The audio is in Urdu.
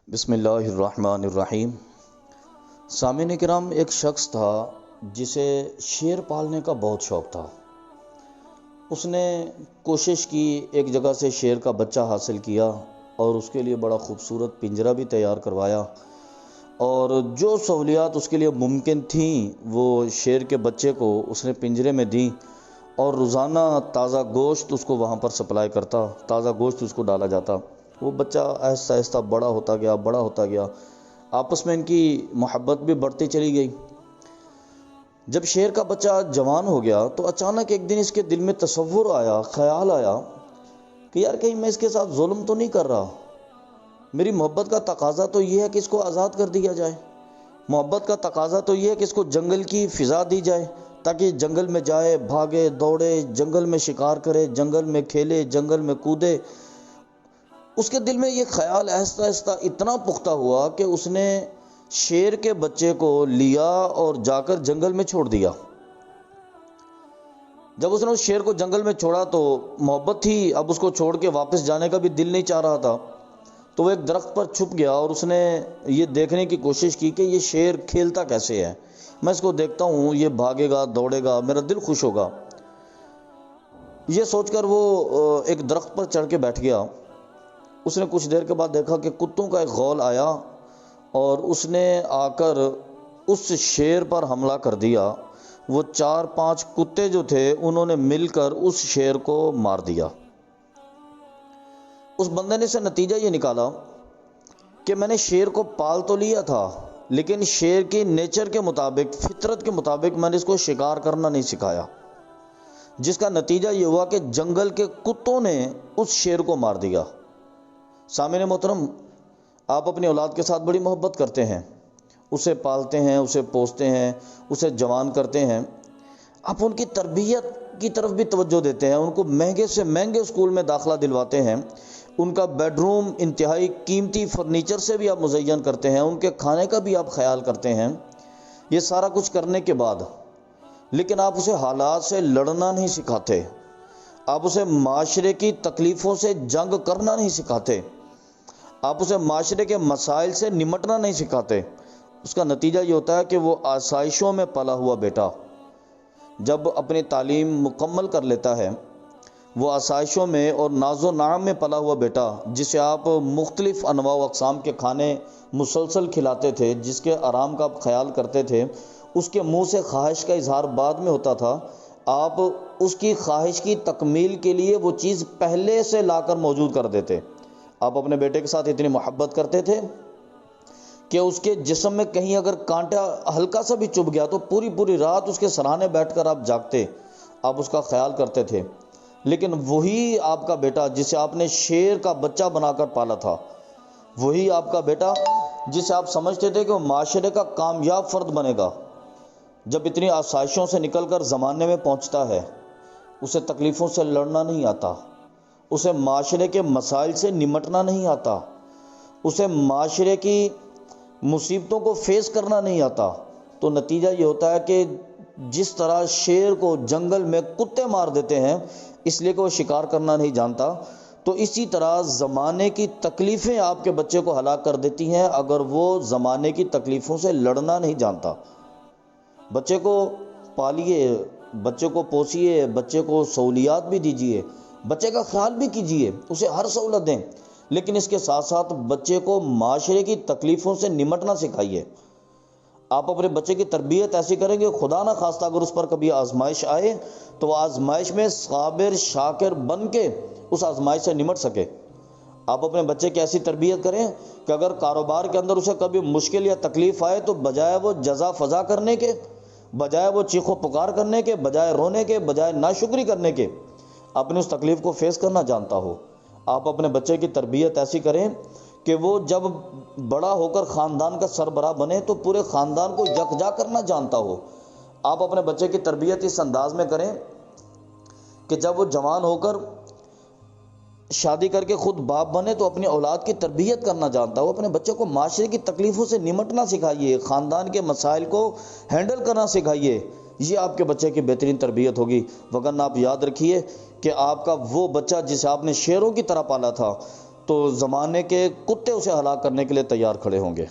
بسم اللہ الرحمن الرحیم۔ سامعین کرام، ایک شخص تھا جسے شیر پالنے کا بہت شوق تھا۔ اس نے کوشش کی، ایک جگہ سے شیر کا بچہ حاصل کیا اور اس کے لیے بڑا خوبصورت پنجرہ بھی تیار کروایا، اور جو سہولیات اس کے لیے ممکن تھیں وہ شیر کے بچے کو اس نے پنجرے میں دیں، اور روزانہ تازہ گوشت اس کو وہاں پر سپلائی کرتا، تازہ گوشت اس کو ڈالا جاتا۔ وہ بچہ آہستہ آہستہ بڑا ہوتا گیا، آپس میں ان کی محبت بھی بڑھتی چلی گئی۔ جب شیر کا بچہ جوان ہو گیا تو اچانک ایک دن اس کے دل میں خیال آیا کہ یار کہیں میں اس کے ساتھ ظلم تو نہیں کر رہا۔ میری محبت کا تقاضا تو یہ ہے کہ اس کو آزاد کر دیا جائے، محبت کا تقاضا تو یہ ہے کہ اس کو جنگل کی فضا دی جائے تاکہ جنگل میں جائے، بھاگے دوڑے، جنگل میں شکار کرے، جنگل میں کھیلے، جنگل میں کودے۔ اس کے دل میں یہ خیال آہستہ آہستہ اتنا پختہ ہوا کہ اس نے شیر کے بچے کو لیا اور جا کر جنگل میں چھوڑ دیا۔ جب اس نے اس شیر کو جنگل میں چھوڑا تو محبت تھی، اب اس کو چھوڑ کے واپس جانے کا بھی دل نہیں چاہ رہا تھا، تو وہ ایک درخت پر چھپ گیا اور اس نے یہ دیکھنے کی کوشش کی کہ یہ شیر کھیلتا کیسے ہے، میں اس کو دیکھتا ہوں، یہ بھاگے گا دوڑے گا، میرا دل خوش ہوگا۔ یہ سوچ کر وہ ایک درخت پر چڑھ کے بیٹھ گیا۔ اس نے کچھ دیر کے بعد دیکھا کہ کتوں کا ایک غول آیا اور اس نے آ کر اس شیر پر حملہ کر دیا۔ وہ 4-5 کتے جو تھے انہوں نے مل کر اس شیر کو مار دیا۔ اس بندے نے سے نتیجہ یہ نکالا کہ میں نے شیر کو پال تو لیا تھا، لیکن شیر کی نیچر کے مطابق، فطرت کے مطابق میں نے اس کو شکار کرنا نہیں سکھایا، جس کا نتیجہ یہ ہوا کہ جنگل کے کتوں نے اس شیر کو مار دیا۔ سامعین محترم، آپ اپنی اولاد کے ساتھ بڑی محبت کرتے ہیں، اسے پالتے ہیں، اسے پوستے ہیں، اسے جوان کرتے ہیں، آپ ان کی تربیت کی طرف بھی توجہ دیتے ہیں، ان کو مہنگے سے مہنگے اسکول میں داخلہ دلواتے ہیں، ان کا بیڈ روم انتہائی قیمتی فرنیچر سے بھی آپ مزین کرتے ہیں، ان کے کھانے کا بھی آپ خیال کرتے ہیں۔ یہ سارا کچھ کرنے کے بعد لیکن آپ اسے حالات سے لڑنا نہیں سکھاتے، آپ اسے معاشرے کی تکلیفوں سے جنگ کرنا نہیں سکھاتے، آپ اسے معاشرے کے مسائل سے نمٹنا نہیں سکھاتے۔ اس کا نتیجہ یہ ہوتا ہے کہ وہ آسائشوں میں پلا ہوا بیٹا جب اپنی تعلیم مکمل کر لیتا ہے، وہ آسائشوں میں اور ناز و نعم میں پلا ہوا بیٹا جسے آپ مختلف انواع و اقسام کے کھانے مسلسل کھلاتے تھے، جس کے آرام کا آپ خیال کرتے تھے، اس کے منہ سے خواہش کا اظہار بعد میں ہوتا تھا، آپ اس کی خواہش کی تکمیل کے لیے وہ چیز پہلے سے لا کر موجود کر دیتے۔ آپ اپنے بیٹے کے ساتھ اتنی محبت کرتے تھے کہ اس کے جسم میں کہیں اگر کانٹا ہلکا سا بھی چبھ گیا تو پوری رات اس کے سرانے بیٹھ کر آپ جاگتے، آپ اس کا خیال کرتے تھے۔ لیکن وہی آپ کا بیٹا جسے آپ نے شیر کا بچہ بنا کر پالا تھا، وہی آپ کا بیٹا جسے آپ سمجھتے تھے کہ وہ معاشرے کا کامیاب فرد بنے گا، جب اتنی آسائشوں سے نکل کر زمانے میں پہنچتا ہے، اسے تکلیفوں سے لڑنا نہیں آتا، اسے معاشرے کے مسائل سے نمٹنا نہیں آتا، اسے معاشرے کی مصیبتوں کو فیس کرنا نہیں آتا، تو نتیجہ یہ ہوتا ہے کہ جس طرح شیر کو جنگل میں کتے مار دیتے ہیں اس لیے کہ وہ شکار کرنا نہیں جانتا، تو اسی طرح زمانے کی تکلیفیں آپ کے بچے کو ہلاک کر دیتی ہیں اگر وہ زمانے کی تکلیفوں سے لڑنا نہیں جانتا۔ بچے کو پالیے، بچے کو پوسیے، بچے کو سہولیات بھی دیجیے، بچے کا خیال بھی کیجیے، اسے ہر سہولت دیں، لیکن اس کے ساتھ ساتھ بچے کو معاشرے کی تکلیفوں سے نمٹنا سکھائیے۔ آپ اپنے بچے کی تربیت ایسی کریں گے، خدا نہ خواستہ اگر اس پر کبھی آزمائش آئے تو وہ آزمائش میں صابر شاکر بن کے اس آزمائش سے نمٹ سکے۔ آپ اپنے بچے کی ایسی تربیت کریں کہ اگر کاروبار کے اندر اسے کبھی مشکل یا تکلیف آئے تو بجائے وہ جزا فضا کرنے کے، بجائے وہ چیخ و پکار کرنے کے، بجائے رونے کے، بجائے ناشکری کرنے کے، اپنے اس تکلیف کو فیس کرنا جانتا ہو۔ آپ اپنے بچے کی تربیت ایسی کریں کہ وہ جب بڑا ہو کر خاندان کا سربراہ بنے تو پورے خاندان کو یکجا کرنا جانتا ہو۔ آپ اپنے بچے کی تربیت اس انداز میں کریں کہ جب وہ جوان ہو کر شادی کر کے خود باپ بنے تو اپنی اولاد کی تربیت کرنا جانتا ہو۔ اپنے بچے کو معاشرے کی تکلیفوں سے نمٹنا سکھائیے، خاندان کے مسائل کو ہینڈل کرنا سکھائیے، یہ آپ کے بچے کی بہترین تربیت ہوگی۔ وگرنہ آپ یاد رکھیے کہ آپ کا وہ بچہ جسے آپ نے شیروں کی طرح پالا تھا، تو زمانے کے کتے اسے ہلاک کرنے کے لیے تیار کھڑے ہوں گے۔